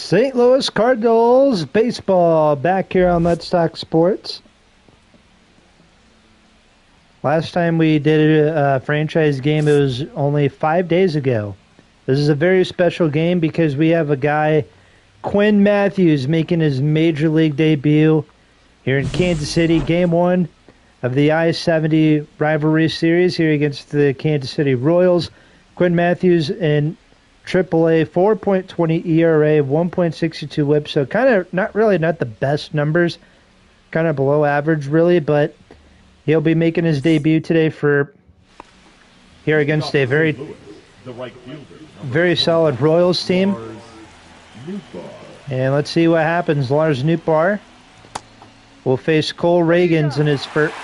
St. Louis Cardinals baseball back here on Let's Talk Sports. Last time we did a franchise game, it was only 5 days ago. This is a very special game because we have a guy, Quinn Matthews, making his major league debut here in Kansas City. Game 1 of the I-70 rivalry series here against the Kansas City Royals. Quinn Matthews in AAA, 4.20 ERA, 1.62 WHIP, so kind of not the best numbers, kind of below average really, but he'll be making his debut today here against a very solid Royals team. And let's see what happens. Lars Nootbaar will face Cole Reagans in his first.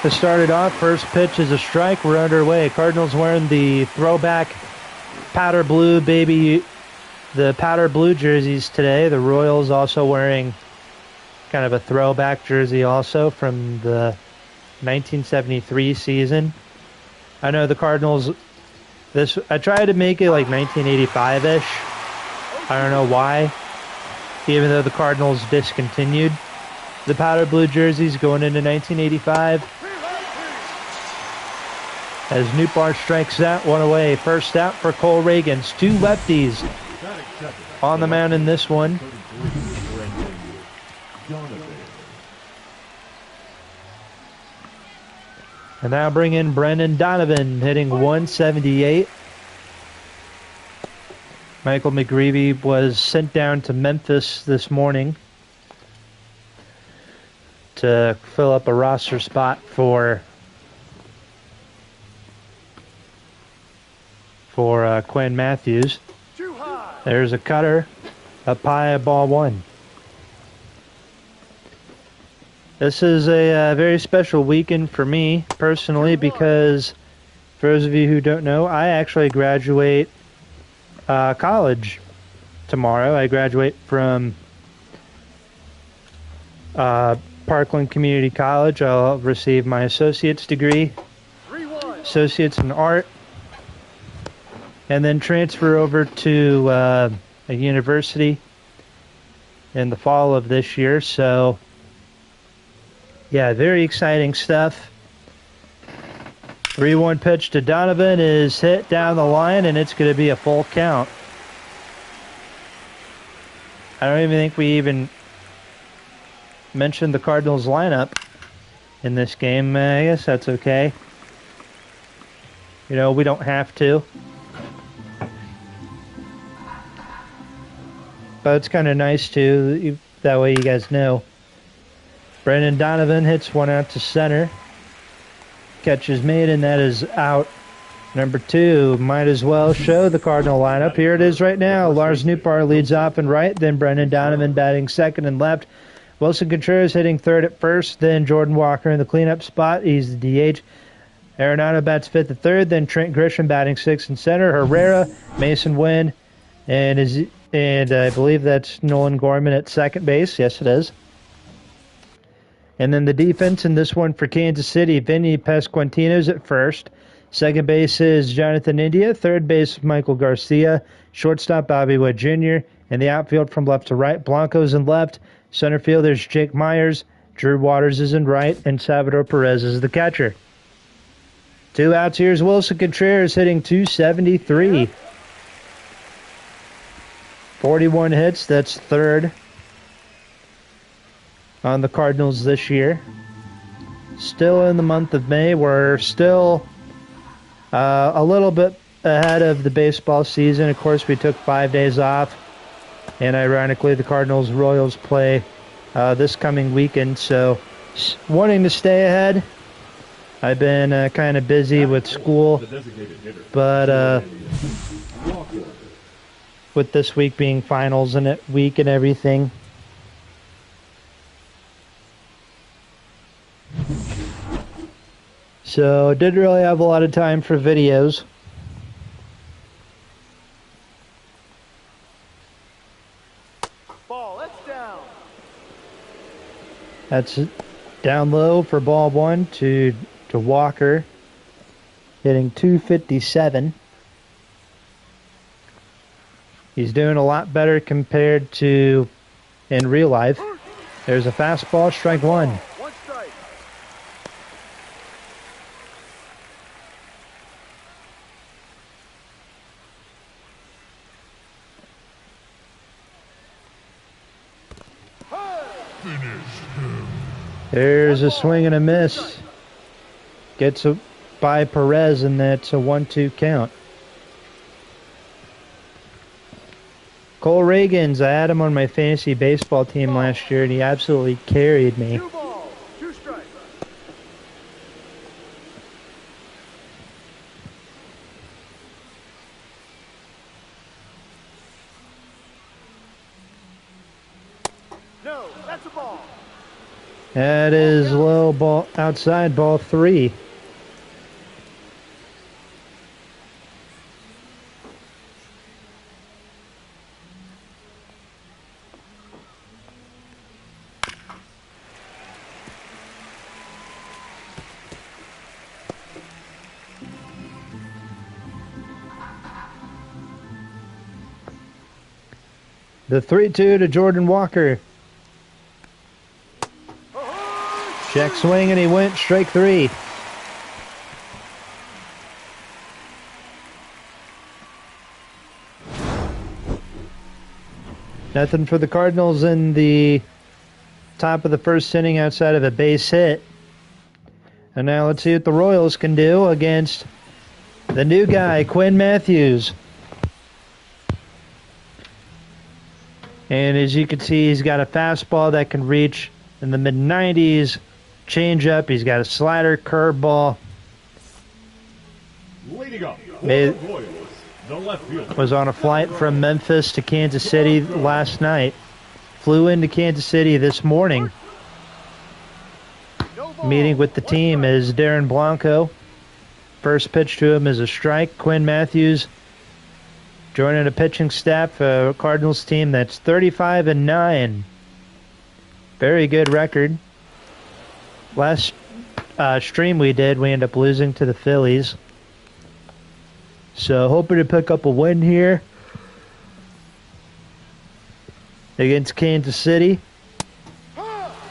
To start it off, first pitch is a strike. We're underway. Cardinals wearing the throwback powder blue the powder blue jerseys today. The Royals also wearing kind of a throwback jersey also from the 1973 season. I know the Cardinals, I tried to make it like 1985-ish. I don't know why, even though the Cardinals discontinued the powder blue jerseys going into 1985. As Nootbaar strikes that one away. First out for Cole Reagans. 2 lefties on the mound in this one. And now bring in Brendan Donovan, hitting 178. Michael McGreevy was sent down to Memphis this morning to fill up a roster spot for Quinn Matthews. There's a cutter up high at ball 1. This is a very special weekend for me personally because, for those of you who don't know, I actually graduate college tomorrow. I graduate from Parkland Community College. I'll receive my associate's degree, associates in art, and then transfer over to a university in the fall of this year. So, yeah, very exciting stuff. 3-1 pitch to Donovan is hit down the line, and it's going to be a full count. I don't even think we even mentioned the Cardinals lineup in this game. I guess that's okay. You know, we don't have to. But it's kind of nice too, that way you guys know. Brendan Donovan hits one out to center. Catch is made, and that is out. Number 2, might as well show the Cardinal lineup. Here it is right now. Lars Nootbaar leads off and right, then Brendan Donovan batting second and left. Wilson Contreras hitting third at first, then Jordan Walker in the cleanup spot. He's the DH. Arenado bats fifth at third, then Trent Grisham batting sixth and center. Herrera, Mason Wynn, and I believe that's Nolan Gorman at second base. Yes, it is. And then the defense in this one for Kansas City, Vinny Pasquantino's at first. Second base is Jonathan India. Third base, Michael Garcia. Shortstop, Bobby Wood Jr. And the outfield from left to right, Blanco's in left. Center field, there's Jake Myers. Drew Waters is in right. And Salvador Perez is the catcher. 2 outs. Here's Wilson Contreras hitting 273. 41 hits. That's third on the Cardinals this year. Still in the month of May. We're still a little bit ahead of the baseball season. Of course, we took 5 days off. And ironically, the Cardinals-Royals play this coming weekend. So, wanting to stay ahead. I've been kind of busy with school. But with this week being finals and week and everything. So, didn't really have a lot of time for videos. Ball, that's down. That's down low for ball 1 to Walker, hitting 257. He's doing a lot better compared to in real life. There's a fastball, strike one. One strike. There's a swing and a miss. Gets by Perez, and that's a 1-2 count. Cole Reagans, I had him on my fantasy baseball team last year, and he absolutely carried me. 2 balls, 2 strikes. No, that's a ball. That is low ball, outside ball 3. The 3-2 to Jordan Walker. Check swing, and he went strike 3. Nothing for the Cardinals in the top of the first inning outside of a base hit. And now let's see what the Royals can do against the new guy, Quinn Matthews. And as you can see, he's got a fastball that can reach in the mid-90s, changeup. He's got a slider, curveball. Leading up, the Royals, the left fielder. Was on a flight from Memphis to Kansas City last night. Flew into Kansas City this morning. Meeting with the team is Darren Blanco. First pitch to him is a strike. Quinn Matthews joining a pitching staff for a Cardinals team that's 35-9. Very good record. Last stream we did, we ended up losing to the Phillies. So hoping to pick up a win here against Kansas City.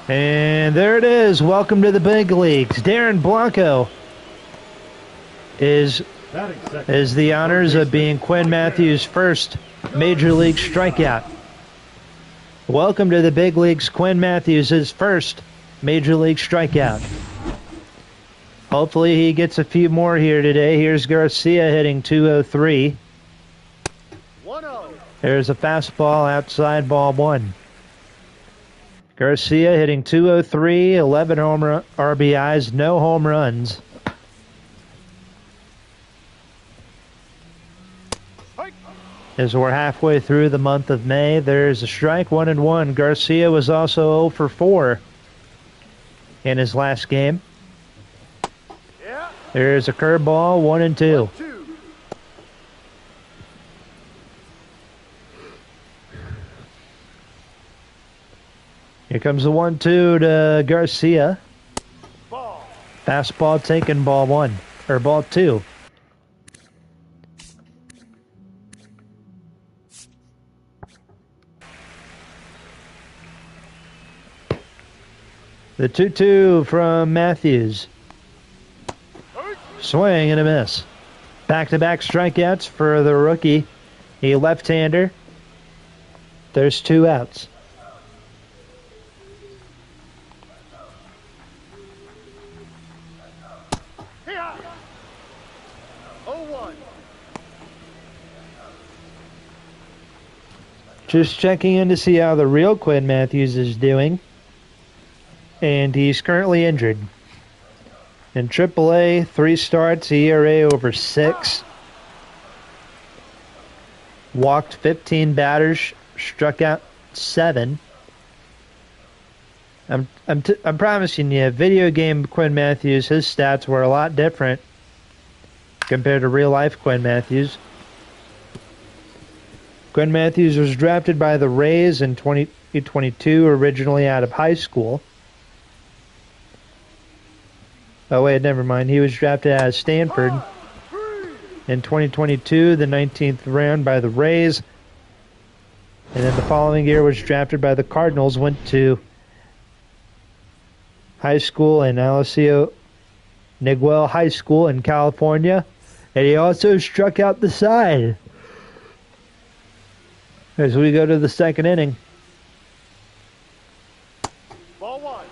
And there it is. Welcome to the big leagues. Darren Blanco is the honors of being Quinn Matthews' first Major League strikeout. Welcome to the big leagues. Quinn Matthews' his first Major League strikeout. Hopefully he gets a few more here today. Here's Garcia hitting 203. 1-0. There's a fastball outside ball 1. Garcia hitting 203, 11 RBIs, no home runs. As we're halfway through the month of May, there's a strike, 1-1. Garcia was also 0 for 4 in his last game. Yeah. There's a curveball, 1-2. 2. Here comes the 1-2 to Garcia. Ball. Fastball taken, ball 1, or ball 2. The 2-2 from Matthews. Swing and a miss. Back-to-back strikeouts for the rookie. A left-hander. There's 2 outs. Here. 0-1. Just checking in to see how the real Quinn Matthews is doing. And he's currently injured. In AAA, 3 starts, ERA over 6. Walked 15 batters, struck out 7. I'm promising you, video game Quinn Matthews, his stats were a lot different compared to real life Quinn Matthews. Quinn Matthews was drafted by the Rays in 2022, originally out of high school. Oh, wait, never mind. He was drafted out of Stanford in 2022, the 19th round by the Rays. And then the following year was drafted by the Cardinals, went to high school in Alessio Niguel High School in California. And he also struck out the side. As we go to the second inning. Ball one.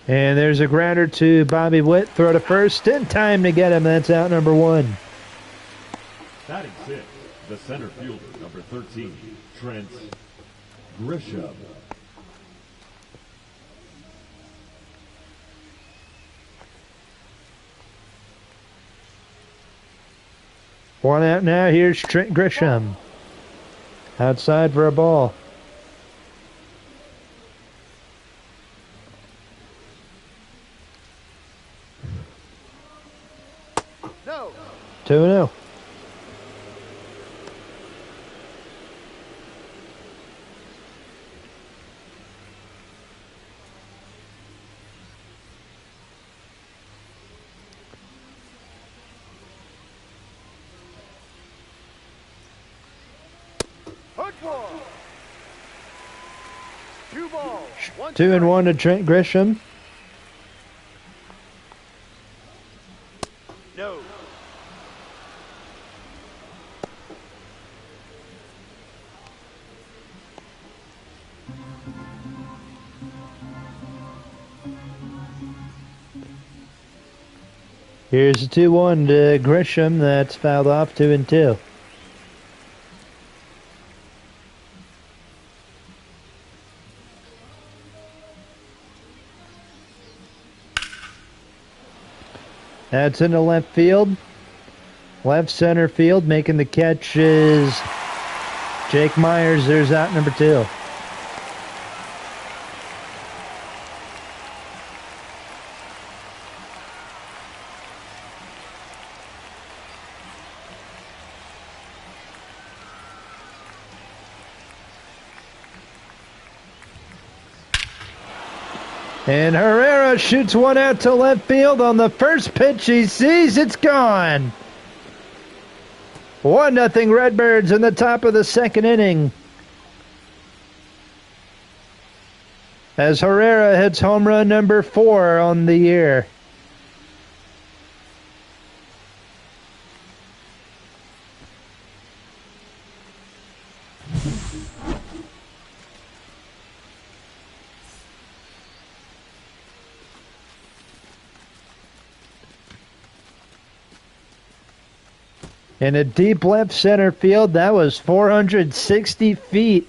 And there's a grounder to Bobby Witt. Throw to first. In time to get him. That's out number one. Batting sixth, the center fielder, number 13, Trent Grisham. One out now. Here's Trent Grisham. Outside for a ball. No. 2-0. Hook ball. 2 balls. 1 2-1 to Trent Grisham. No. Here's a 2-1 to Grisham. That's fouled off 2-2. That's into left field. Left center field. Making the catch is Jake Myers. There's out number 2. And Herrera shoots one out to left field on the first pitch he sees. It's gone. 1-0 Redbirds in the top of the second inning. As Herrera hits home run number 4 on the year. In a deep left center field, that was 460 feet.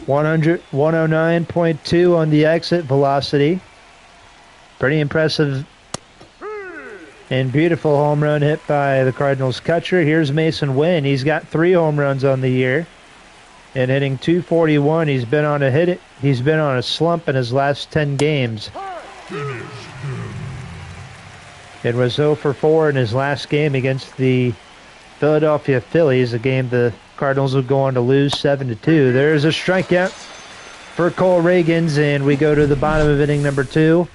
109.2 on the exit velocity. Pretty impressive and beautiful home run hit by the Cardinals catcher. Here's Mason Wynn. He's got 3 home runs on the year. And hitting .241, he's been on a slump in his last 10 games. It was 0 for 4 in his last game against the Philadelphia Phillies, a game the Cardinals would go on to lose 7-2. There's a strikeout for Cole Reagans, and we go to the bottom of inning number 2.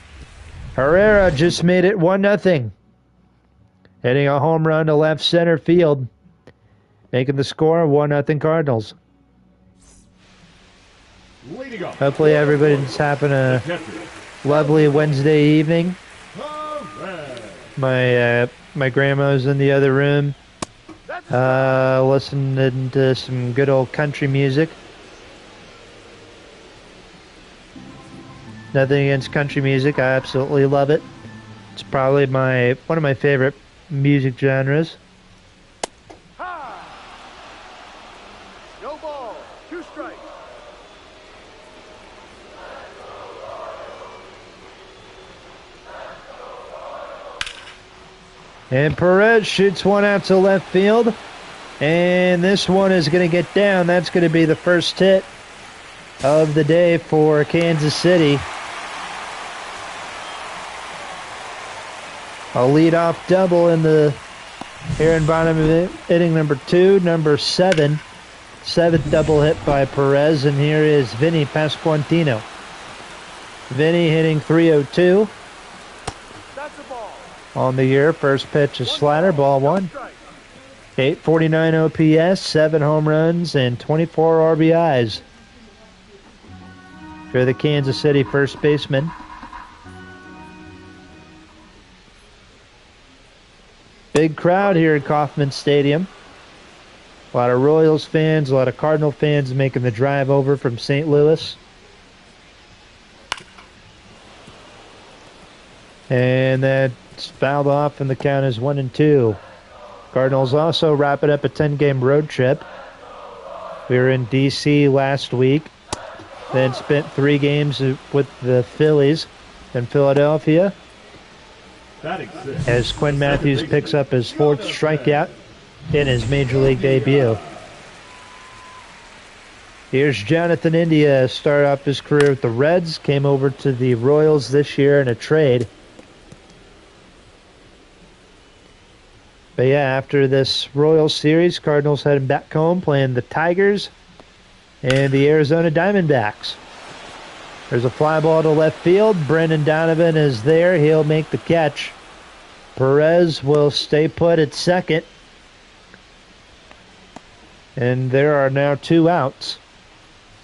Herrera just made it 1-0. Hitting a home run to left center field, making the score 1-0 Cardinals. Hopefully everybody's having a lovely Wednesday evening. My grandma's in the other room, listening to some good old country music. Nothing against country music, I absolutely love it. It's probably one of my favorite music genres. No ball. 2 strikes. And Perez shoots one out to left field. And this one is going to get down. That's going to be the first hit of the day for Kansas City. A leadoff double in the Here in bottom of inning number 2, number 7. Seventh double hit by Perez, and here is Vinny Pasquantino. Vinny hitting .302 That's a ball. on the year. First pitch is slider, ball 1. Strike. 849 OPS, 7 home runs, and 24 RBIs for the Kansas City first baseman. Big crowd here at Kauffman Stadium. A lot of Royals fans, a lot of Cardinal fans making the drive over from St. Louis. And that's fouled off, and the count is 1-2. Cardinals also wrapping up a 10-game road trip. We were in D.C. last week, then spent 3 games with the Phillies in Philadelphia, as Quinn Matthews picks up his 4th strikeout in his Major League debut. Here's Jonathan India, started off his career with the Reds, came over to the Royals this year in a trade. But yeah, after this Royals series, Cardinals heading back home playing the Tigers and the Arizona Diamondbacks. There's a fly ball to left field. Brendan Donovan is there. He'll make the catch. Perez will stay put at second. And there are now 2 outs.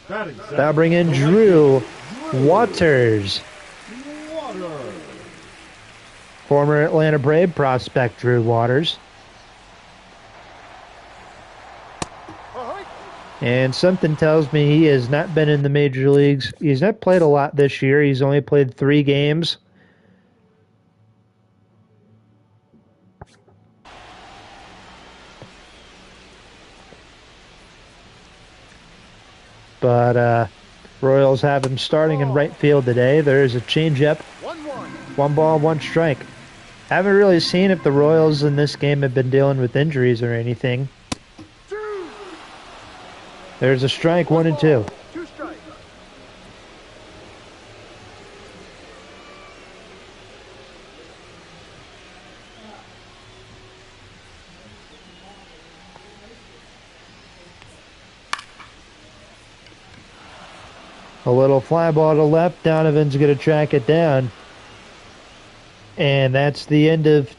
That'll bring in Drew Waters. Former Atlanta Brave prospect Drew Waters. And something tells me he has not been in the major leagues. He's not played a lot this year. He's only played 3 games. But Royals have him starting in right field today. There's a changeup. 1 ball, 1 strike. Haven't really seen if the Royals in this game have been dealing with injuries or anything. There's a strike, 1-2. 2 strikes. A little fly ball to left. Donovan's going to track it down. And that's the end of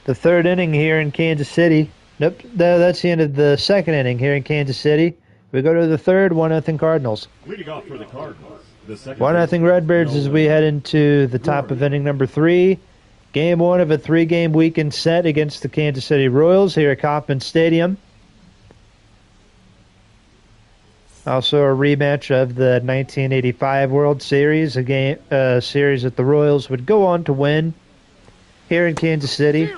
the 3rd inning here in Kansas City. Nope, that's the end of the 2nd inning here in Kansas City. We go to the 3rd, 1-0 Cardinals. Leading off for the Cardinals, the 1-0 Redbirds as we head into the top of inning number 3. Game 1 of a 3-game weekend set against the Kansas City Royals here at Kauffman Stadium. Also a rematch of the 1985 World Series, a series that the Royals would go on to win here in Kansas City.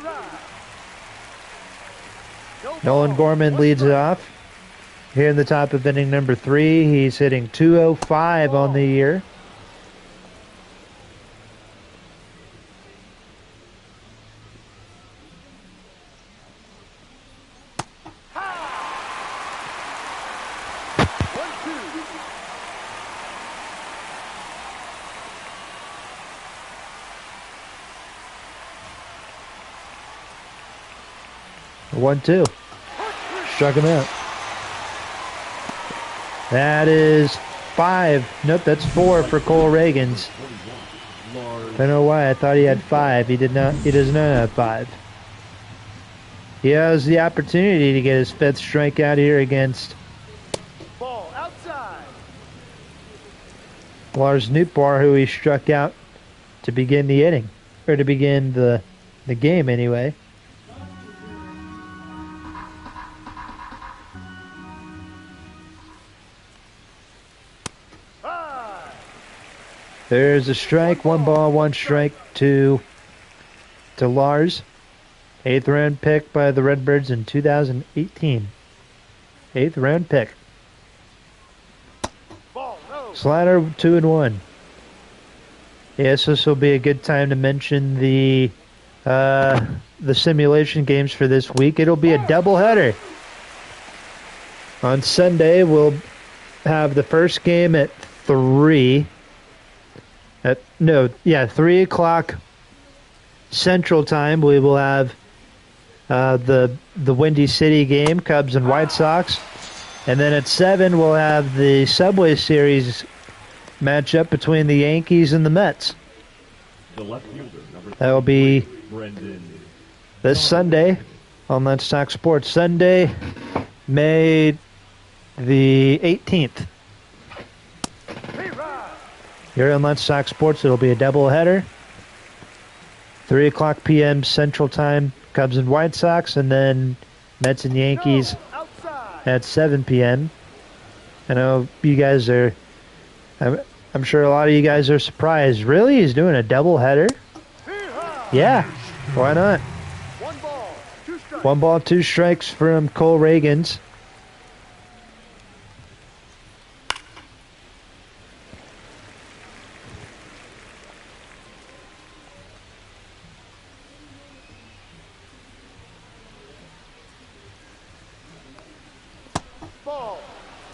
Nolan Gorman leads it off. Here in the top of inning number 3, he's hitting .205 on the year. One-two. Struck him out. That is 5. Nope, that's 4 for Cole Reagans. I don't know why I thought he had 5. He did not. He does not have 5. He has the opportunity to get his 5th strikeout here against Ball outside. Lars Nootbaar, who he struck out to begin the inning, or to begin the game anyway. There's a strike, 1 ball, 1 strike to Lars. 8th round pick by the Redbirds in 2018. 8th round pick. Ball, no. Slider 2-1. Yes, this will be a good time to mention the simulation games for this week. It'll be a doubleheader. On Sunday, we'll have the first game at 3. 3 o'clock Central Time. We will have the Windy City game, Cubs and White Sox. And then at 7, we'll have the Subway Series matchup between the Yankees and the Mets. The left fielder, number That will be Brendan. this Sunday on Let's Talk Sports. Sunday, May the 18th. Here on Let's Talk Sports, it'll be a doubleheader. 3 o'clock p.m. Central Time, Cubs and White Sox, and then Mets and Yankees at 7 p.m. I know you guys are, I'm sure a lot of you guys are surprised. Really? He's doing a doubleheader? Yeah, why not? 1 ball, 2 strikes from Cole Reagans.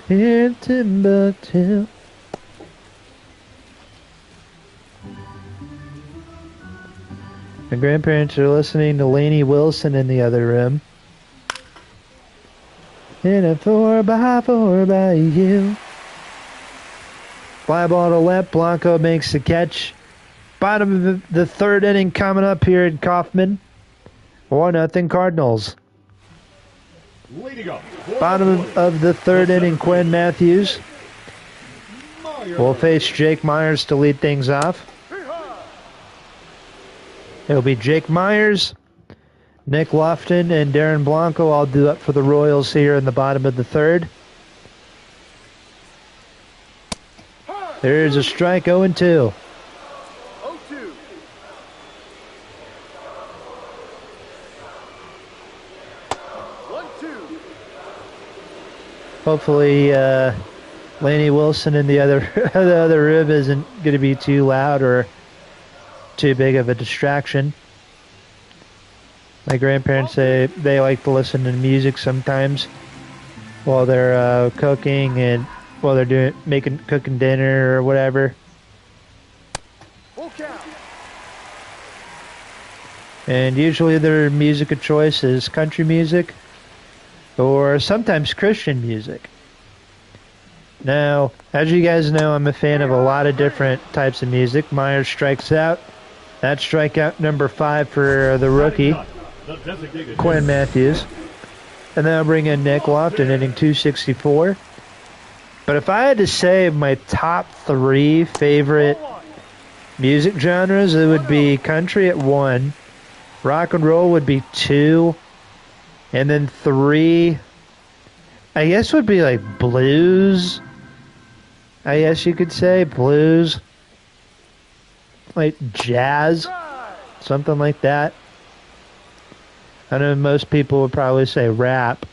Here in Timbuktu. My grandparents are listening to Lainey Wilson in the other room. In a 4x4 by you. Fly ball to left. Blanco makes the catch. Bottom of the 3rd inning coming up here at Kaufman. 1-0 Cardinals. Leading up. Bottom of the 3rd inning, Quinn Matthews will face Jake Myers to lead things off. It'll be Jake Myers, Nick Lofton, and Darren Blanco all due up for the Royals here in the bottom of the 3rd. There's a strike, 0-2. Hopefully, Lainey Wilson in the other room isn't going to be too loud or too big of a distraction. My grandparents say they like to listen to music sometimes while they're cooking and while they're cooking dinner or whatever. And usually their music of choice is country music or sometimes Christian music. Now, as you guys know, I'm a fan of a lot of different types of music. Myers strikes out. That's strikeout number 5 for the rookie, Quinn Matthews. And then I'll bring in Nick Lofton, hitting 264. But if I had to say my top 3 favorite music genres, it would be country at 1, rock and roll would be 2, and then 3, I guess would be like blues. I guess you could say blues. Like jazz. Something like that. I know most people would probably say rap.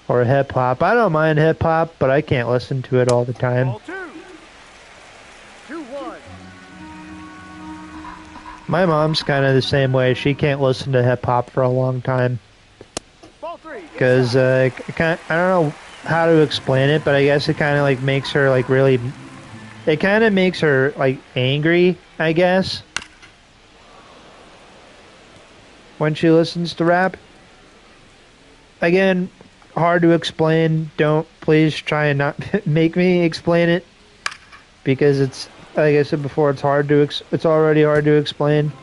Or hip hop. I don't mind hip hop, but I can't listen to it all the time. 2-1. My mom's kind of the same way. She can't listen to hip hop for a long time. Because I don't know how to explain it, but I guess it kind of like makes her like really. It kind of makes her like angry, I guess, when she listens to rap. Again, hard to explain. Please try and not make me explain it, because it's, like I said before, it's already hard to explain.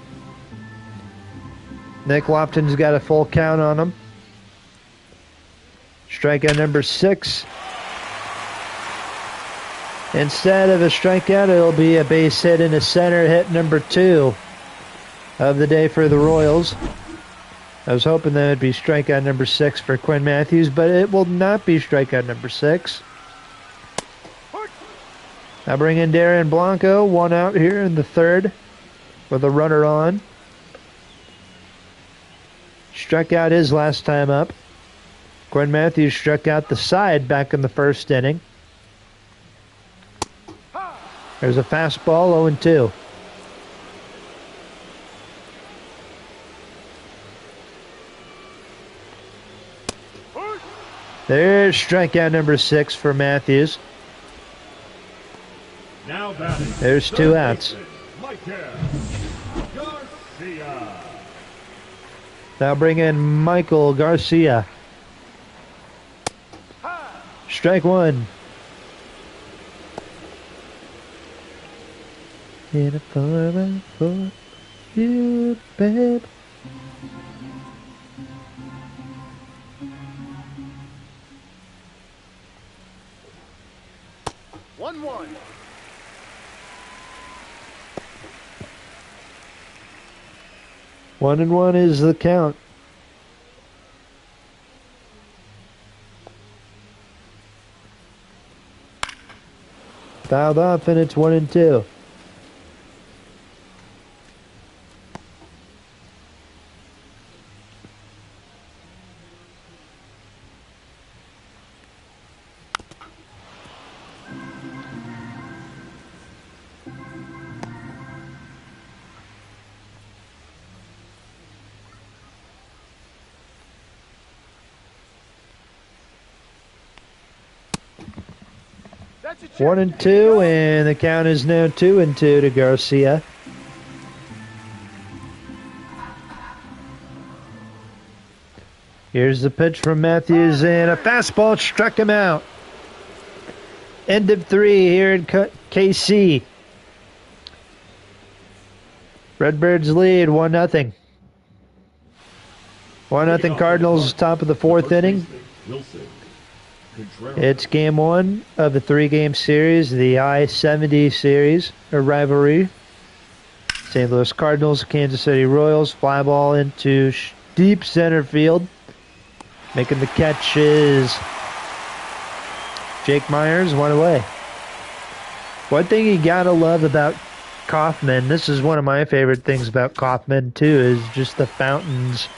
Nick Lofton's got a full count on him. Strikeout number 6. Instead of a strikeout, it'll be a base hit in the center, hit number 2 of the day for the Royals. I was hoping that would be strikeout number 6 for Quinn Matthews, but it will not be strikeout number 6. I bring in Darren Blanco, 1 out here in the 3rd with a runner on. Struck out his last time up. Quinn Matthews struck out the side back in the 1st inning. There's a fastball, 0-2. There's strikeout number 6 for Matthews. Now batting. There's 2 outs. Now bring in Michael Garcia. Strike one. In a 4-4 you, babe. One. 1-1 is the count. Fouled off and it's 1-2. That's a check. 1-2, and the count is now 2-2 to Garcia. Here's the pitch from Matthews, and a fastball struck him out. End of 3 here in KC. Redbirds lead 1-0. 1-0 Cardinals, top of the 4th inning. It's game 1 of a 3-game series, the I-70 series, a rivalry. St. Louis Cardinals, Kansas City Royals, fly ball into deep center field. Making the catch is Jake Myers, 1 away. One thing you gotta love about Kauffman, this is one of my favorite things about Kauffman too, is just the fountains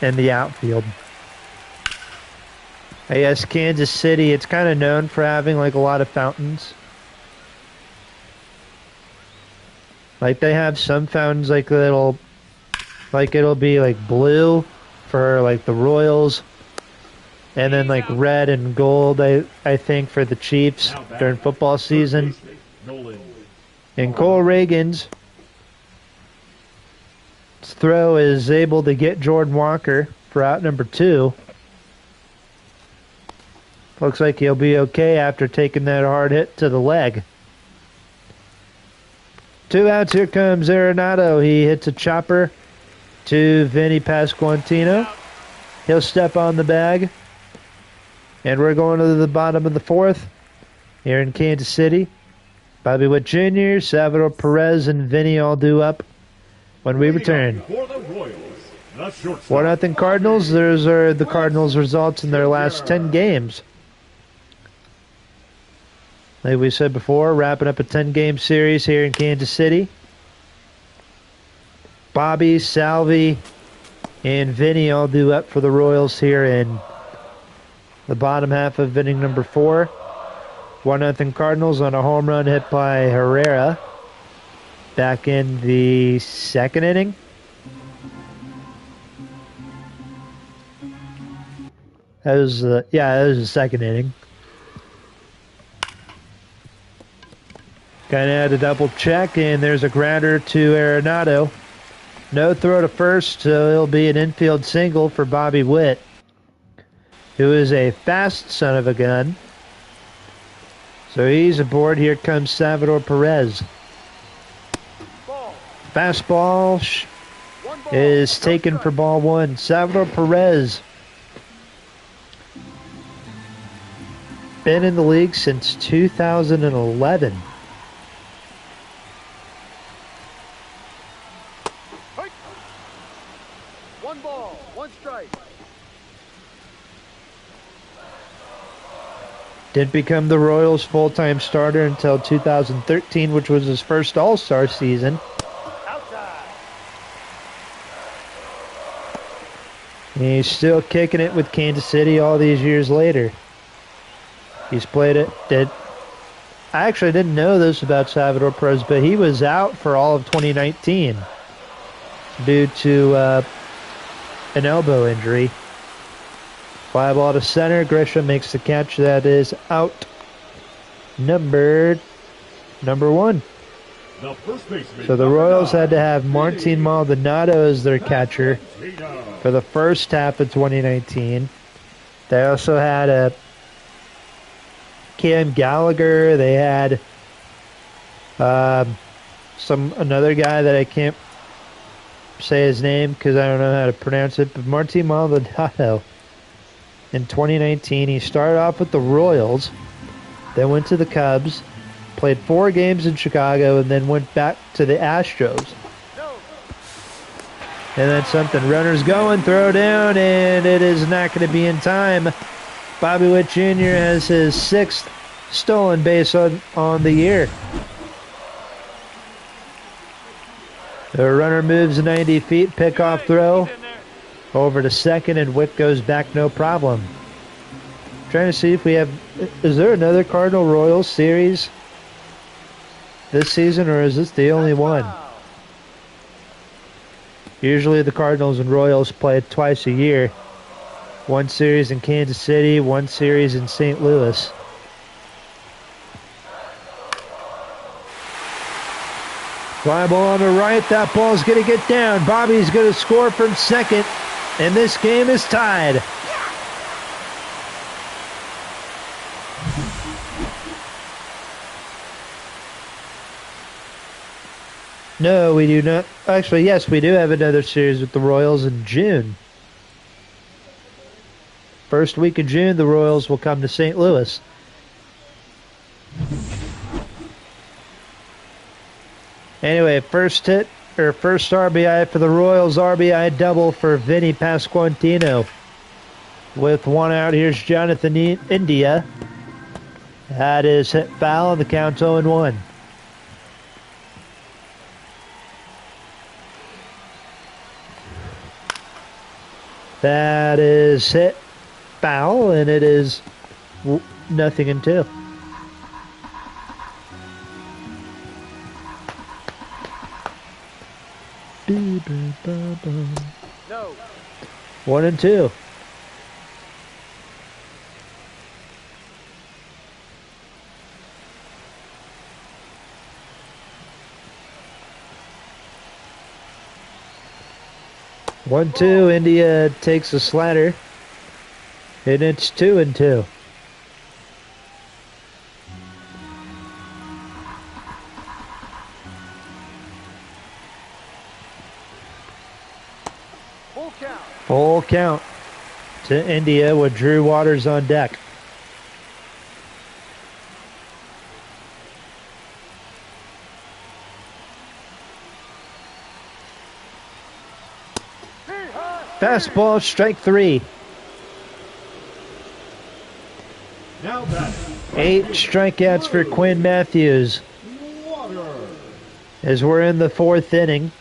in the outfield. I guess Kansas City, it's kind of known for having like a lot of fountains. Like they have some fountains like it'll be like blue for like the Royals, and then like red and gold I think for the Chiefs during football season. And Cole Reagan's throw is able to get Jordan Walker for out number 2. Looks like he'll be okay after taking that hard hit to the leg. 2 outs, here comes Arenado. He hits a chopper to Vinny Pasquantino. He'll step on the bag. And we're going to the bottom of the 4th here in Kansas City. Bobby Witt Jr., Salvador Perez, and Vinny all due up when we return. 1-0 Cardinals. Those are the Cardinals' results in their last 10 games. Like we said before, wrapping up a 10-game series here in Kansas City. Bobby, Salvi, and Vinny all due up for the Royals here in the bottom half of inning number 4. 1-0 Cardinals on a home run hit by Herrera back in the 2nd inning. That was the 2nd inning. Kind of had a double check, and there's a grounder to Arenado. No throw to first, so it'll be an infield single for Bobby Witt, who is a fast son of a gun. So he's aboard. Here comes Salvador Perez. Fastball is taken for ball 1. Salvador Perez, been in the league since 2011. Didn't become the Royals' full-time starter until 2013, which was his first All-Star season. And he's still kicking it with Kansas City all these years later. He's played it. I actually didn't know this about Salvador Perez, but he was out for all of 2019 due to an elbow injury. Fly ball to center. Grisham makes the catch. That is out number 1. The first baseman. So the number Royals 9, had to have Martin Maldonado as their catcher Tina. for the first half of 2019. They also had Cam Gallagher. They had another guy that I can't say his name because I don't know how to pronounce it, but Martin Maldonado. In 2019, he started off with the Royals, then went to the Cubs, played 4 games in Chicago, and then went back to the Astros. And then something, runners going, throw down, and it is not going to be in time. Bobby Witt Jr. has his 6th stolen base on the year. The runner moves 90 feet, pickoff throw, over to second, and Witt goes back no problem. Trying to see if we have, is there another Cardinal Royals series this season, or is this the only one? Usually the Cardinals and Royals play twice a year. One series in Kansas City, one series in St. Louis. Fly ball on the right. That ball's going to get down. Bobby's going to score from second, and this game is tied. No, we do not. Actually, yes, we do have another series with the Royals in June. First week of June, the Royals will come to St. Louis. Anyway, first RBI for the Royals, RBI double for Vinny Pasquantino. With 1 out, here's Jonathan India. That is hit foul, and the count's 0-1. That is hit foul, and it is 0-2. No. 1-2. One, two. India takes a slider, and it's 2-2. Full count. Full count to India with Drew Waters on deck. Fastball, strike 3. Now batting. 8 strikeouts for Quinn Matthews Water. as we're in the 4th inning.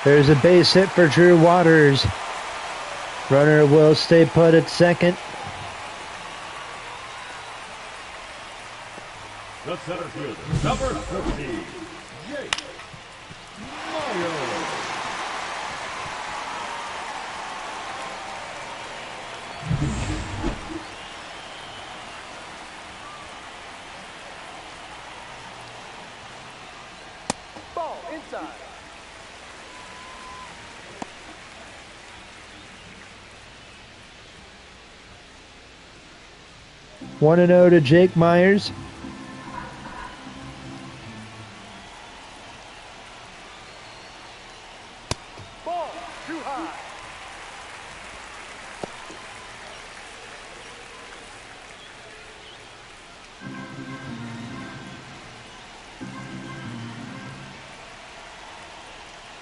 There's a base hit for Drew Waters. Runner will stay put at second. The center fielder, number 50, Jake Myers. Ball inside. 1-0 to Jake Myers. Ball too high.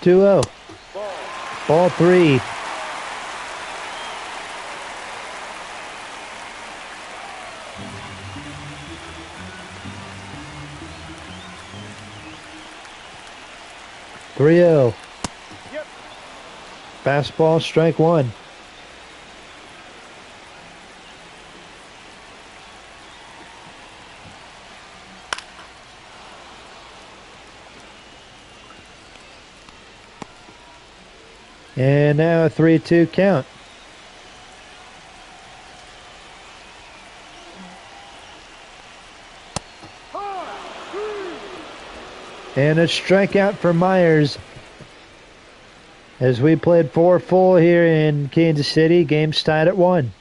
Two-zero. Ball. Ball 3. Three-zero. Yep. Fastball, strike 1. And now a 3-2 count. And a strikeout for Myers. As we played 4 full here in Kansas City, game's tied at 1.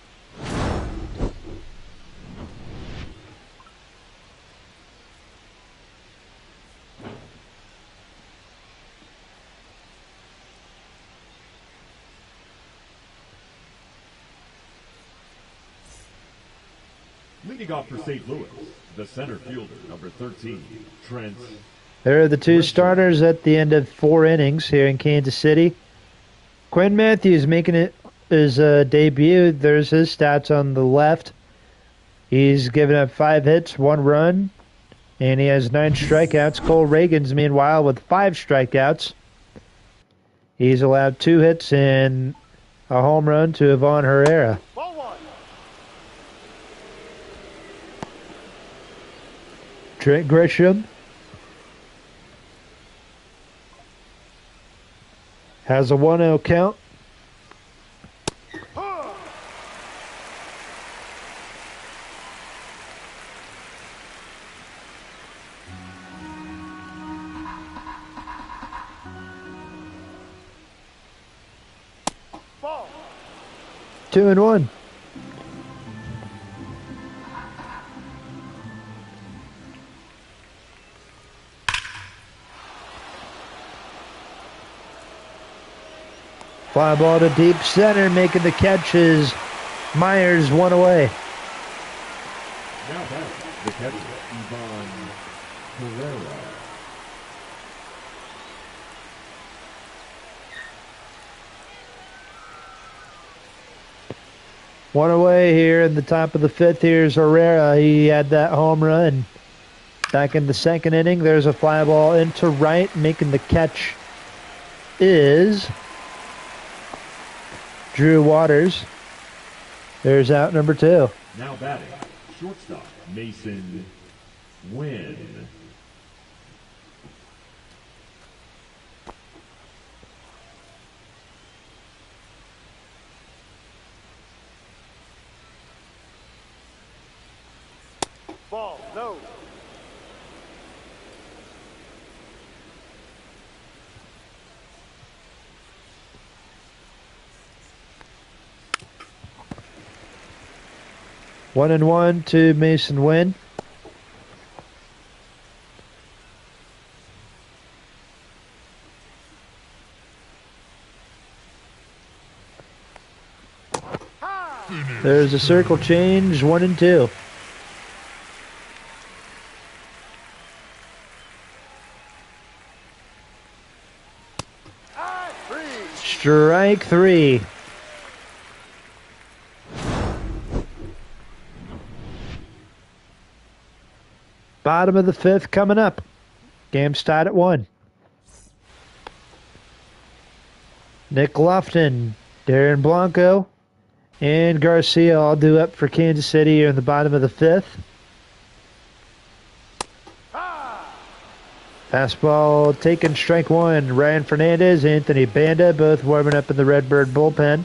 Leading off for St. Louis, the center fielder, number 13, Trent. There are the 2 starters at the end of 4 innings here in Kansas City. Quinn Matthews making it his debut. There's his stats on the left. He's given up 5 hits, 1 run, and he has 9 strikeouts. Cole Reagan's, meanwhile, with 5 strikeouts. He's allowed 2 hits and a home run to Ivan Herrera. Ball 1. Trent Grisham has a 1-0 count. Ball. 2-1. Fly ball to deep center, making the catch is Myers, 1 away. Now back, the catcher, Ivan Herrera. One away here in the top of the 5th. Here's Herrera. He had that home run back in the 2nd inning. There's a fly ball into right. Making the catch is Drew Waters. There's out number 2. Now batting, shortstop, Mason Wynn. Ball. No. One and one to Mason Wynn. There's a circle change, 1 and 2. Strike 3. Bottom of the 5th coming up. Game's tied at 1. Nick Lofton, Darren Blanco, and Garcia all due up for Kansas City here in the bottom of the 5th. Fastball taken, strike 1. Ryan Fernandez, Anthony Banda, both warming up in the Redbird bullpen.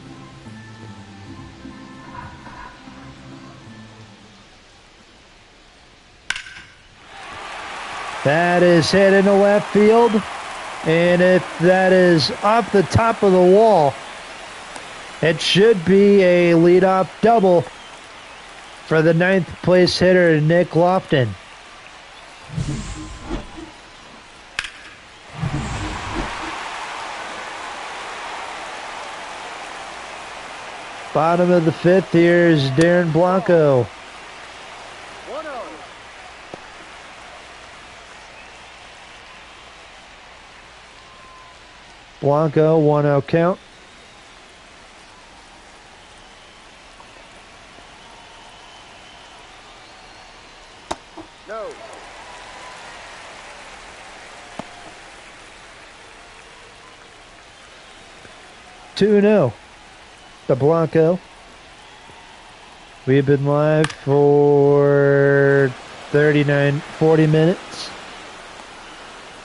That is hit into left field. And if that is off the top of the wall, it should be a leadoff double for the 9th place hitter, Nick Lofton. Bottom of the 5th, here's Darren Blanco. 1-0. Blanco, 1-0 count. No. 2-0 to Blanco. We've been live for 40 minutes.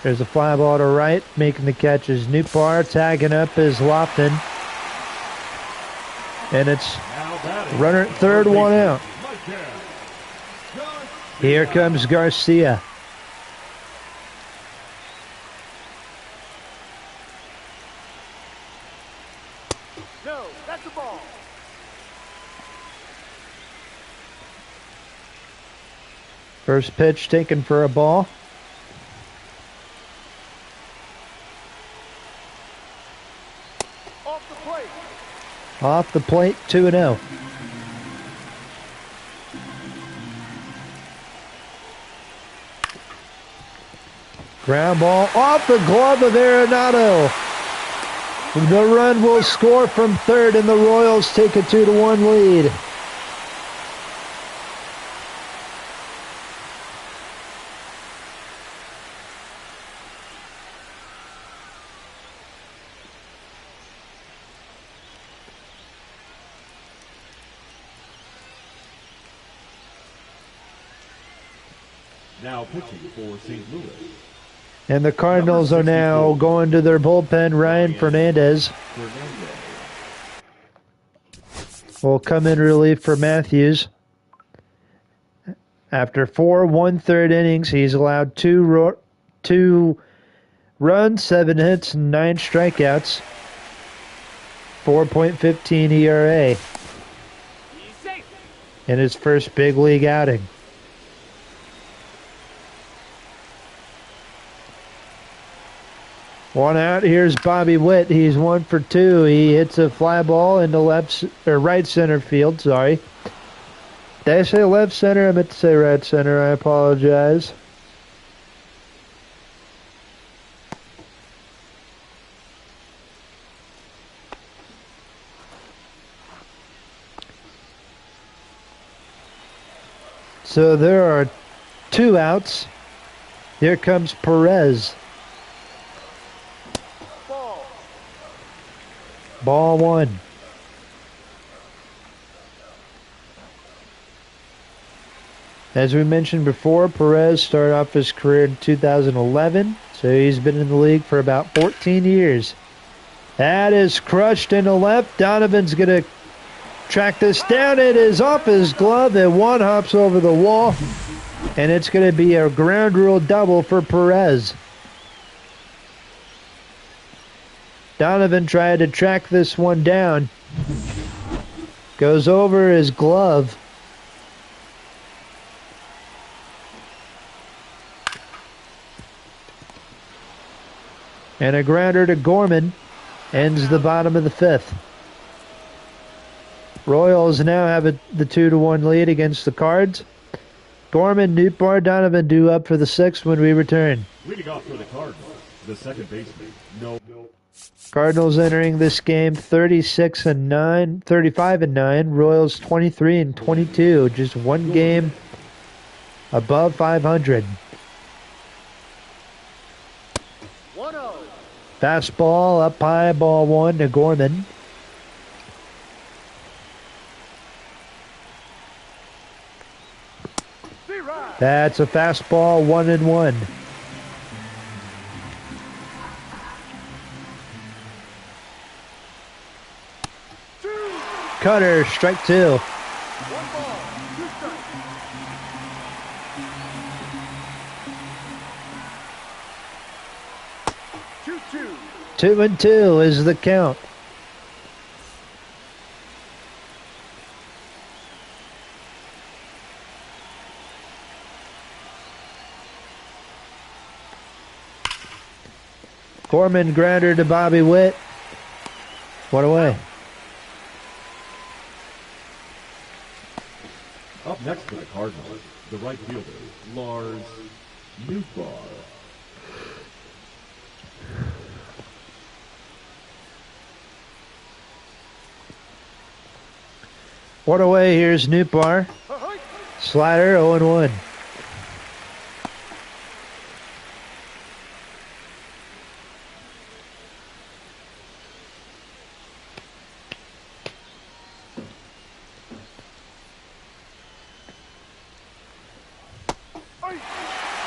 There's a fly ball to right. Making the catch is Newpar. Tagging up is Lofton. And it's runner at third, one out. Here comes Garcia. No, that's a ball. First pitch taken for a ball. Off the plate. Off the plate, 2-0. Ground ball off the glove of Arenado. The run will score from third, and the Royals take a 2-1 lead. Now pitching for St. Louis. And the Cardinals are now going to their bullpen. Ryan Fernandez will come in relief for Matthews. After 4 1/3 innings, he's allowed two runs, 7 hits, and 9 strikeouts. 4.15 ERA in his first big league outing. One out. Here's Bobby Witt. He's 1 for 2. He hits a fly ball into right center field. Sorry. Did I say left center? I meant to say right center. I apologize. So there are 2 outs. Here comes Perez. Ball 1. As we mentioned before, Perez started off his career in 2011, so he's been in the league for about 14 years. That is crushed into left. Donovan's going to track this down. It is off his glove, and one hops over the wall, and it's going to be a ground rule double for Perez. Donovan tried to track this one down. Goes over his glove. And a grounder to Gorman ends the bottom of the 5th. Royals now have the 2-1 lead against the Cards. Gorman, Newpar, Donovan due up for the 6th when we return. Leading off for the Cardinals, the second baseman, no. Cardinals entering this game 35-9. Royals 23-22. Just one game above 500. 1-0. Fastball up high, ball 1 to Gorman. That's a fastball, 1-1. Cutter, strike 2. 1 ball, 2 strikes. 2-2 is the count. Gorman grounder to Bobby Witt. One away. Up next for the Cardinals, the right fielder, Lars Newbar. One away, here's Newbar. Slider, 0-1.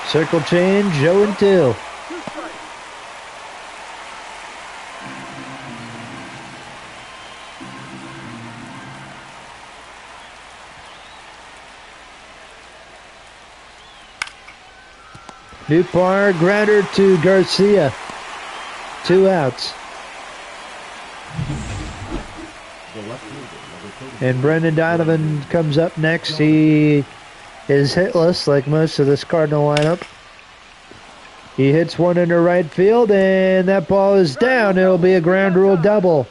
Circle change, 0-2. Newpar grounder to Garcia. 2 outs. And Brendan Donovan comes up next. He is hitless like most of this Cardinal lineup. He hits one into right field, and that ball is down. It'll be a ground rule double.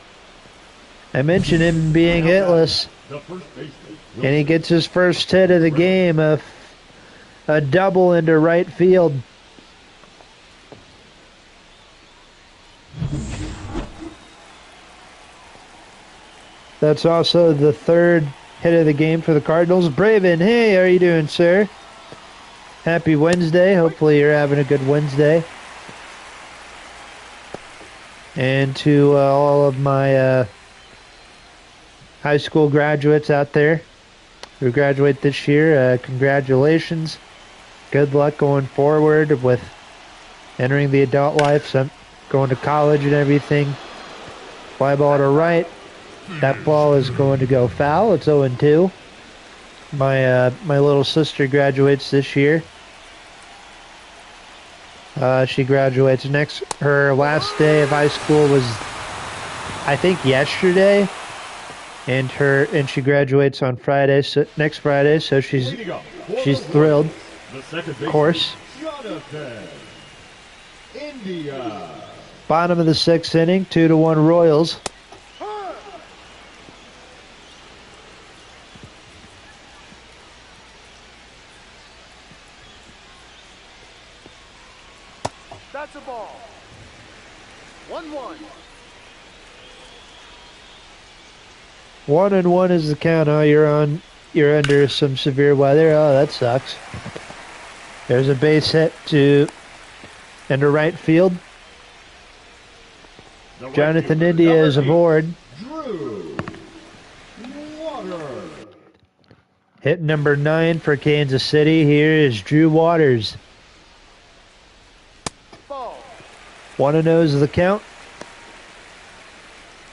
I mentioned him being hitless, and he gets his first hit of the game, a double into right field. That's also the third hit of the game for the Cardinals. Braven, hey, how are you doing, sir? Happy Wednesday. Hopefully you're having a good Wednesday. And to all of my high school graduates out there who graduate this year, congratulations. Good luck going forward with entering the adult life, so going to college and everything. Fly ball to right. That ball is going to go foul. It's 0-2. My little sister graduates this year. She graduates next. Her last day of high school was, I think, yesterday, and she graduates on Friday, so next Friday. So she's thrilled, of course. Bottom of the 6th inning, 2-1 Royals. That's a ball. 1-1. 1-1 is the count. Oh, you're under some severe weather. Oh, that sucks. There's a base hit into right field. Jonathan India is aboard. Hit number 9 for Kansas City. Here is Drew Waters. 1-0 is the count.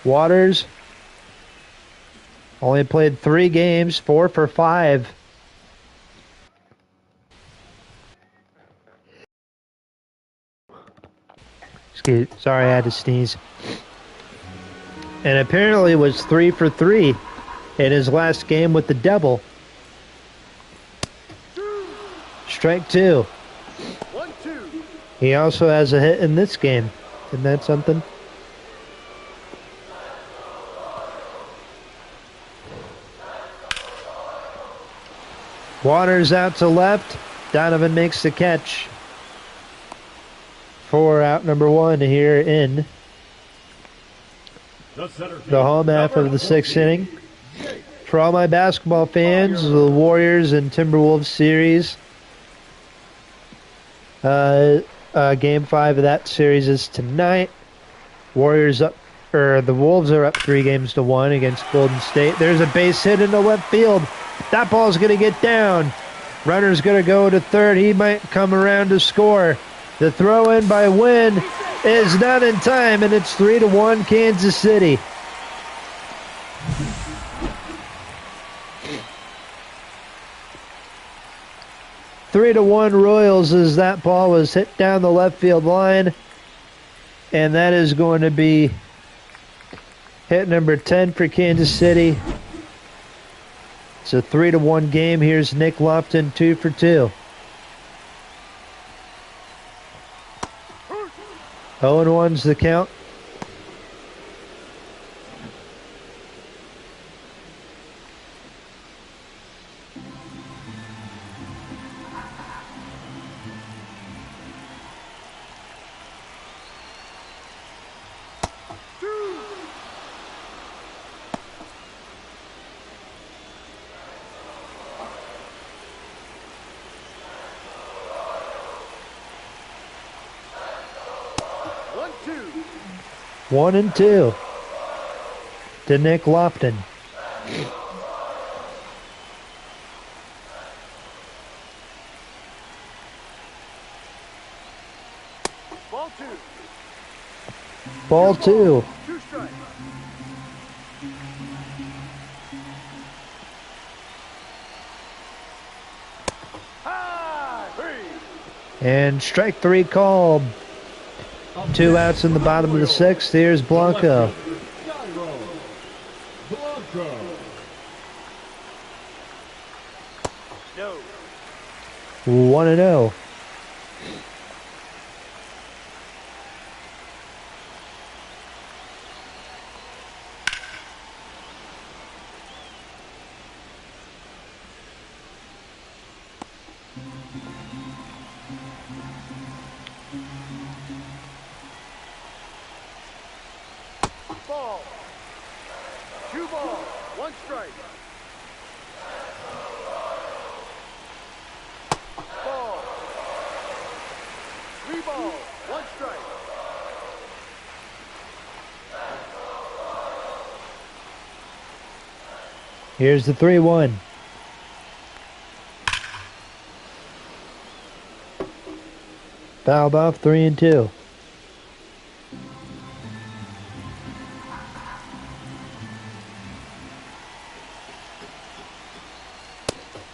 Waters only played 3 games, 4 for 5. Sorry, I had to sneeze. And apparently was 3 for 3 in his last game with the Devil. Strike 2. 1-2. He also has a hit in this game. Isn't that something? Waters out to left. Donovan makes the catch for out number 1 here in the home half of the 6th inning. For all my basketball fans, the Warriors and Timberwolves series. Game 5 of that series is tonight. The Wolves are up 3-1 against Golden State. There's a base hit into left field. That ball's going to get down. Runner's going to go to third. He might come around to score. The throw in by Wynn is not in time, and it's 3-1 Kansas City. Three to 1 Royals as that ball was hit down the left field line. And that is going to be hit number 10 for Kansas City. It's a 3-1 game. Here's Nick Lofton, 2 for 2. 0-1's the count. One and two to Nick Lofton. Ball 2. Ball 2. 2 strikes. High 3. And strike 3 called. 2 outs in the bottom of the 6th. Here's Blanco. Blanco. No. 1-0. Ball. 2 balls, 1 strike. Ball. 3 balls, 1 strike. Here's the 3-1. Fouled off 3-2.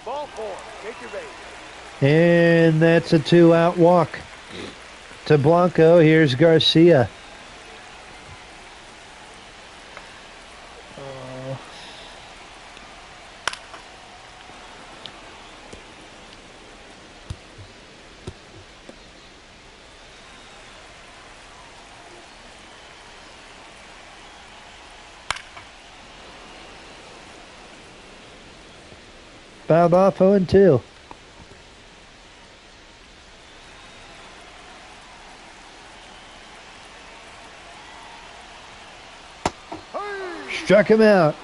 Ball 4, take your base. And that's a 2-out walk to Blanco. Here's Garcia. Fouled off 0-2. Struck him out.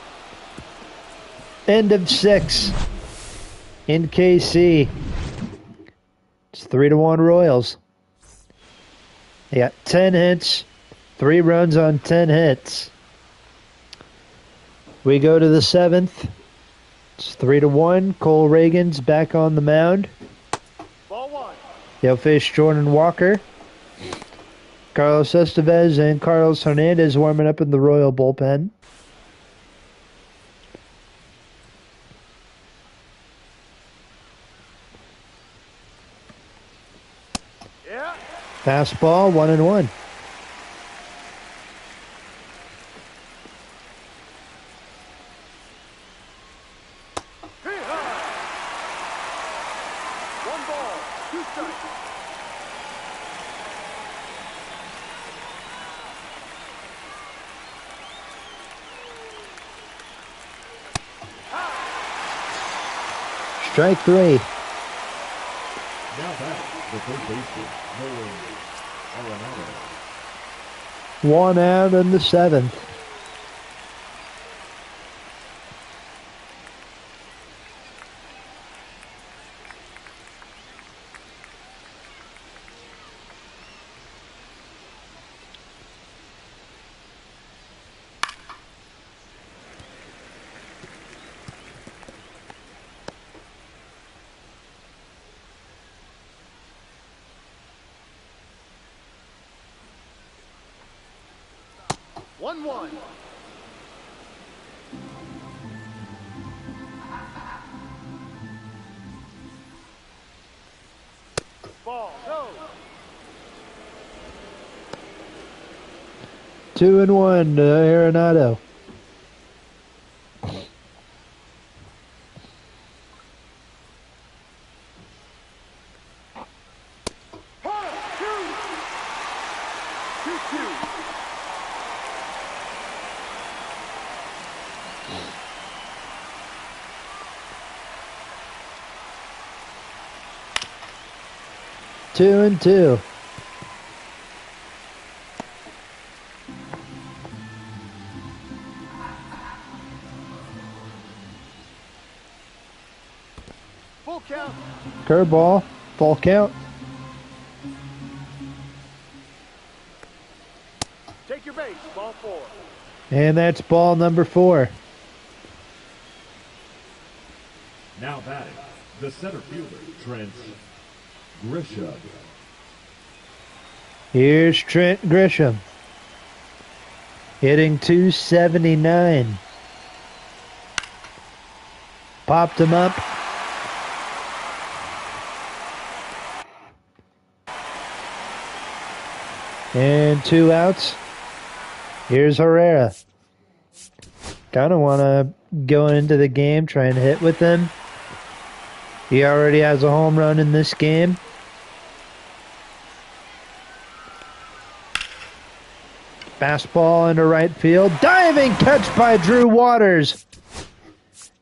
End of 6 in KC. It's 3-1 Royals. They got 10 hits, 3 runs on 10 hits. We go to the 7th. It's 3-1. Cole Reagan's back on the mound. Ball 1. They'll face Jordan Walker. Carlos Estevez and Carlos Hernandez warming up in the Royal bullpen. Yeah. Fastball, 1-1. Hit high. 1 ball, 2 strikes. Strike 3. Now back, the third baseman, Nolan Arenado. 1 out in the 7th. One. Ball, no. 2-1 to Arenado. Ball, 2-2. 2-2. Full count. Curveball, full count. Take your base. Ball 4. And that's ball number 4. Now batting, the center fielder, Trent Grisham. Here's Trent Grisham. Hitting .279. Popped him up. And 2 outs. Here's Herrera. Kind of want to go into the game, try and hit with him. He already has a home run in this game. Fastball into right field. Diving catch by Drew Waters.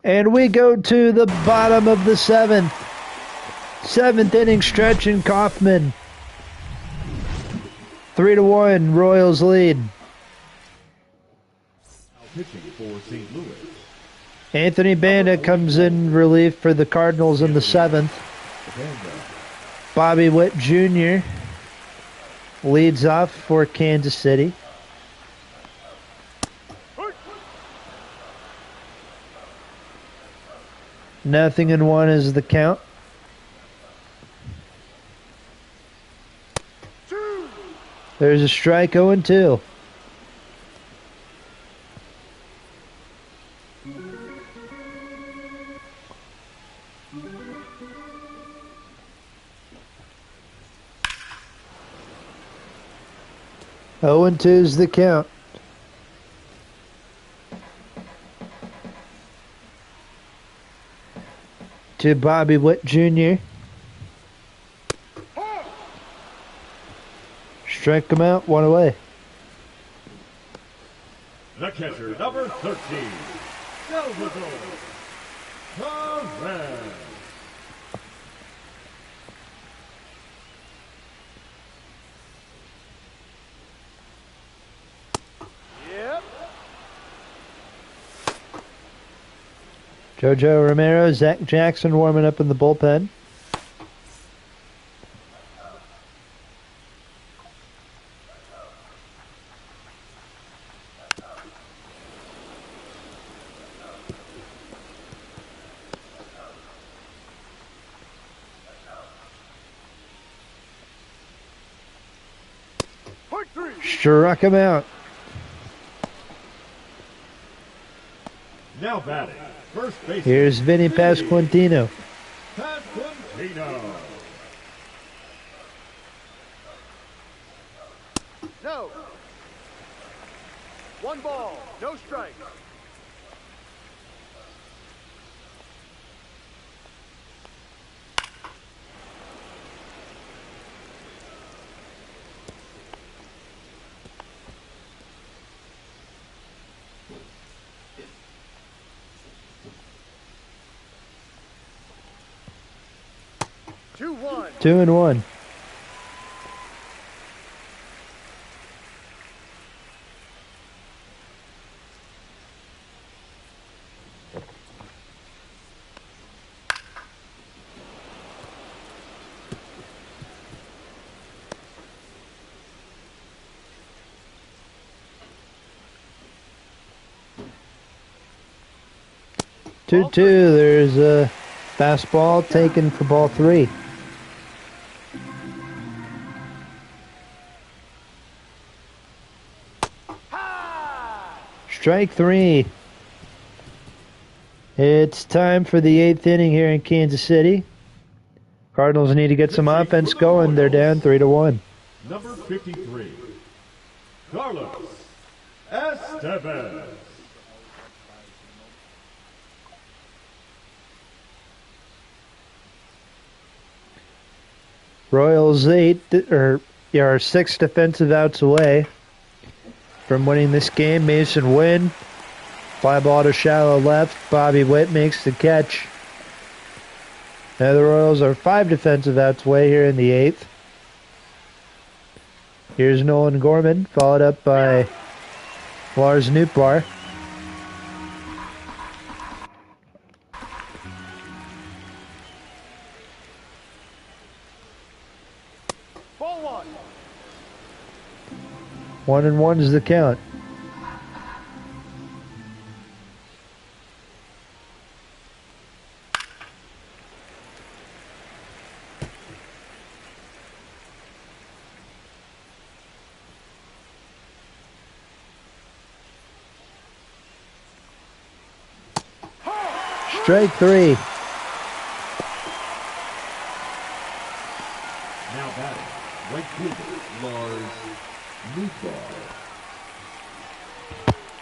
And we go to the bottom of the 7th. 7th inning stretch in Kaufman. 3-1, Royals lead. Pitching for St. Louis. Anthony Banda comes in relief for the Cardinals in the 7th. Bobby Witt Jr. leads off for Kansas City. Nothing in 1 is the count. There's a strike 0-2. Oh, and 2 is the count. To Bobby Witt Jr. Strike him out, 1 away. The catcher, number 13, Salvador Perez. Yep. Jojo Romero, Zach Jackson warming up in the bullpen. Struck him out. Now batting, first base. Here's Vinny Pasquantino. Pasquantino. No. 1 ball, no strike. Two, 2-1. Two. There's a fastball taken for ball 3. Strike 3. It's time for the 8th inning here in Kansas City. Cardinals need to get some offense going. They're down 3-1. Number 53, Carlos Estevez. Royals 6 defensive outs away from winning this game. Mason Wynn, fly ball to shallow left. Bobby Witt makes the catch. Now the Royals are 5 defensive outs away here in the 8th. Here's Nolan Gorman, followed up by Lars Nootbaar. Ball 1. 1-1 is the count. Strike 3. Now batting, right fielder Lars Meatball.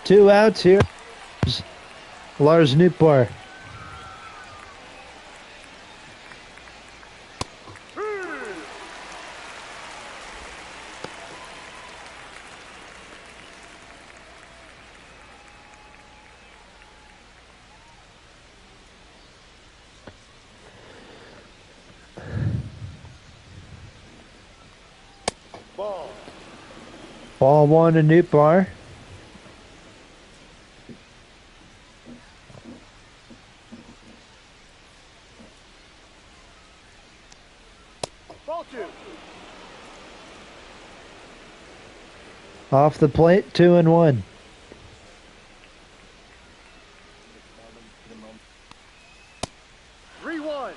2 outs here. Lars Nootbaar. Ball. Ball 1 to Nootbaar. Ball 2. Off the plate, 2-1. 3-1.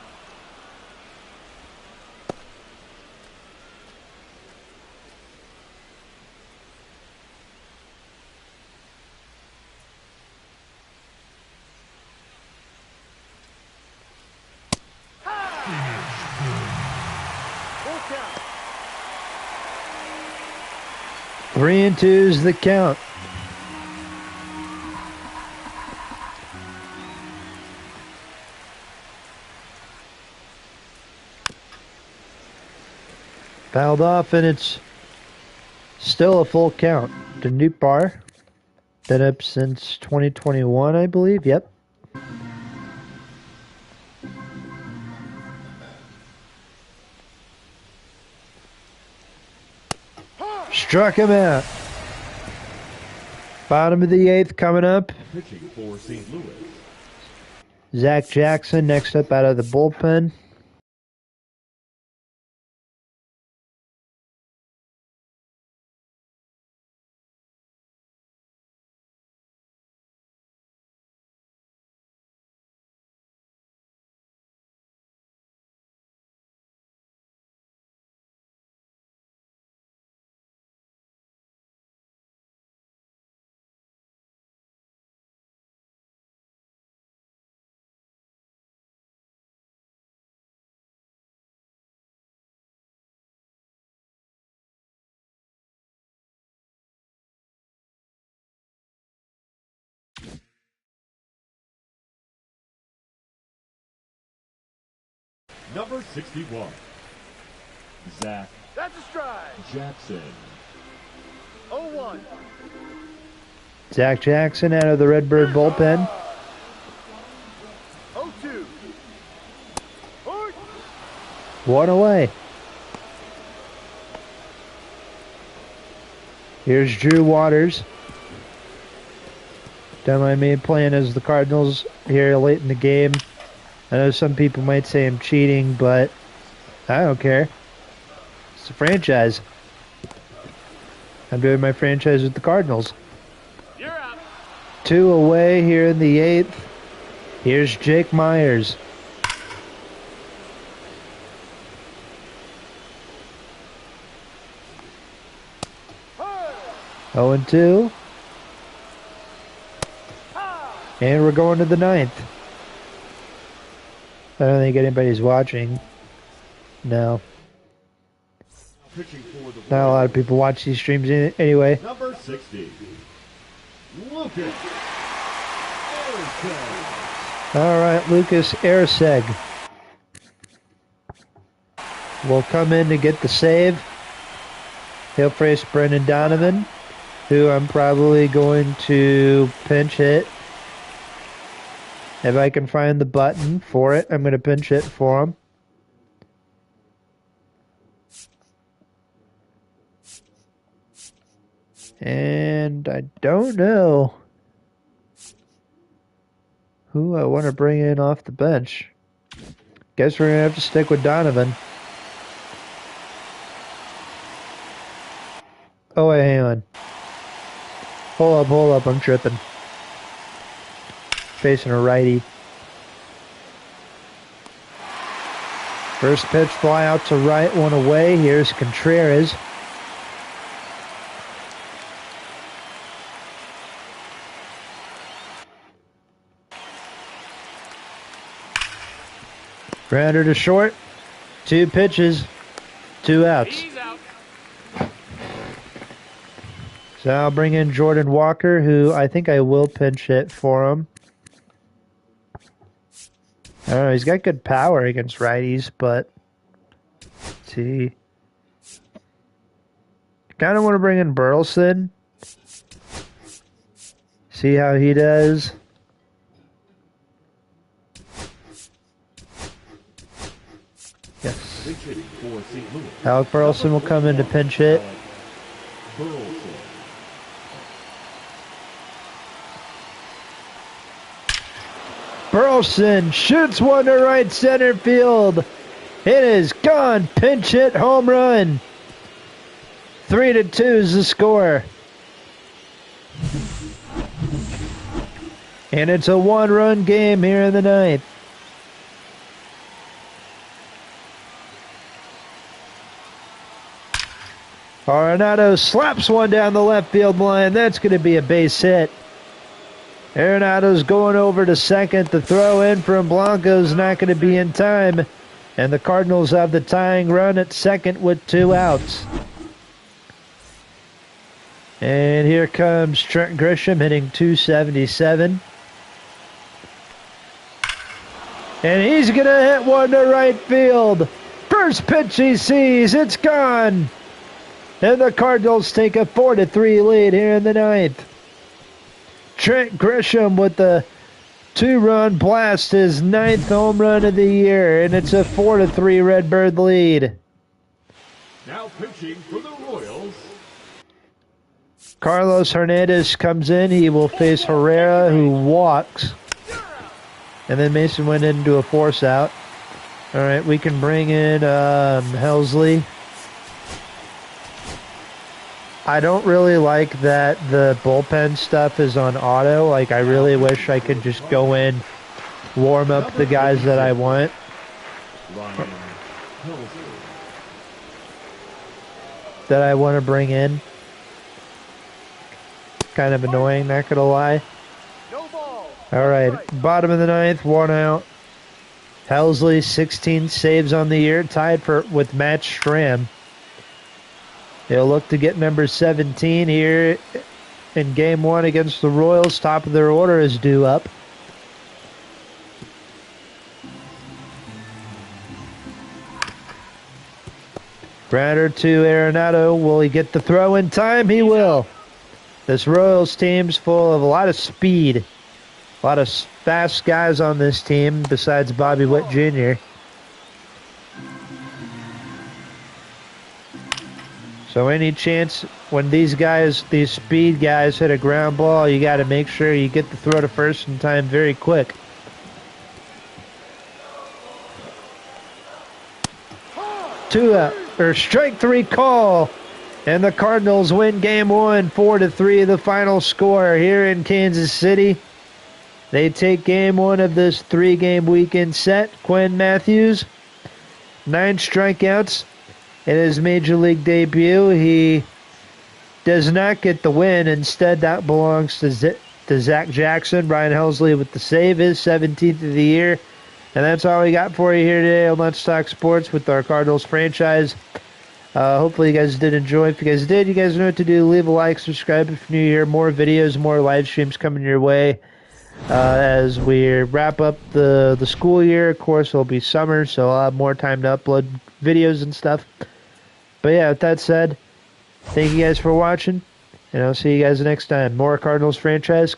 Full count. 3-2's the count. Fouled off, and it's still a full count to Nootbaar. Been up since 2021, I believe. Yep. Struck him out. Bottom of the 8th coming up. Pitching for St. Louis. Zach Jackson next up out of the bullpen. Number 61. Zach That's a strike. Jackson. 0-1. Zach Jackson out of the Redbird bullpen. 0-2. Point. 1 away. Here's Drew Waters. Don't mind me playing as the Cardinals here late in the game. I know some people might say I'm cheating, but I don't care. It's a franchise. I'm doing my franchise with the Cardinals. You're out. 2 away here in the 8th. Here's Jake Myers. Hey. 0-2. And we're going to the 9th. I don't think anybody's watching. No. Pitching for the Not a lot of people watch these streams anyway. Number 60. Lucas. Erickson. All right, Lucas Erseg will come in to get the save. He'll face Brendan Donovan, who I'm probably going to pinch hit. If I can find the button for it, I'm going to pinch hit for him. And I don't know who I want to bring in off the bench. Guess we're going to have to stick with Donovan. Oh, wait, hang on. Hold up, I'm tripping. Facing a righty. First pitch fly out to right, 1 away. Here's Contreras. Grounder to short. 2 pitches, 2 outs. He's out. So I'll bring in Jordan Walker, who I think I will pinch hit for him. I don't know, he's got good power against righties, but let's see. Kind of want to bring in Burleson. See how he does. Yes. Alec Burleson will come in to pinch hit. Burleson shoots one to right center field. It is gone. Pinch hit home run. 3-2 is the score. And it's a one-run game here in the ninth. Arenado slaps one down the left field line. That's going to be a base hit. Arenado's going over to second. The throw in from Blanco's not going to be in time. And the Cardinals have the tying run at second with 2 outs. And here comes Trent Grisham hitting .277. And he's going to hit one to right field. First pitch he sees, it's gone. And the Cardinals take a 4-3 lead here in the ninth. Trent Grisham with the 2-run blast, his 9th home run of the year, and it's a 4-3 Redbird lead. Now pitching for the Royals. Carlos Hernandez comes in. He will face Herrera, who walks. And then Mason went into a force out. All right, we can bring in Helsley. I don't really like that the bullpen stuff is on auto. Like, I really wish I could just go in, warm up the guys that I want. That I want to bring in. Kind of annoying, not gonna lie. All right, bottom of the ninth, 1 out. Helsley, 16 saves on the year, tied with Matt Stram. He'll look to get number 17 here in Game 1 against the Royals. Top of their order is due up. Grounder to Arenado. Will he get the throw in time? He will. This Royals team's full of a lot of speed. A lot of fast guys on this team besides Bobby Witt Jr. So any chance when these speed guys hit a ground ball, you got to make sure you get the throw to first in time very quick. Strike 3 call. And the Cardinals win Game 1, 4-3, the final score here in Kansas City. They take Game 1 of this 3-game weekend set. Quinn Matthews, 9 strikeouts in his Major League debut. He does not get the win. Instead, that belongs to Zach Jackson. Brian Helsley with the save, his 17th of the year. And that's all we got for you here today on Let's Talk Sports with our Cardinals franchise. Hopefully you guys did enjoy. If you guys did, you guys know what to do. Leave a like, subscribe if you're new here. More videos, more live streams coming your way. As we wrap up the school year, of course, it'll be summer, so I'll have more time to upload videos and stuff. But yeah, with that said, thank you guys for watching, and I'll see you guys next time. More Cardinals franchise.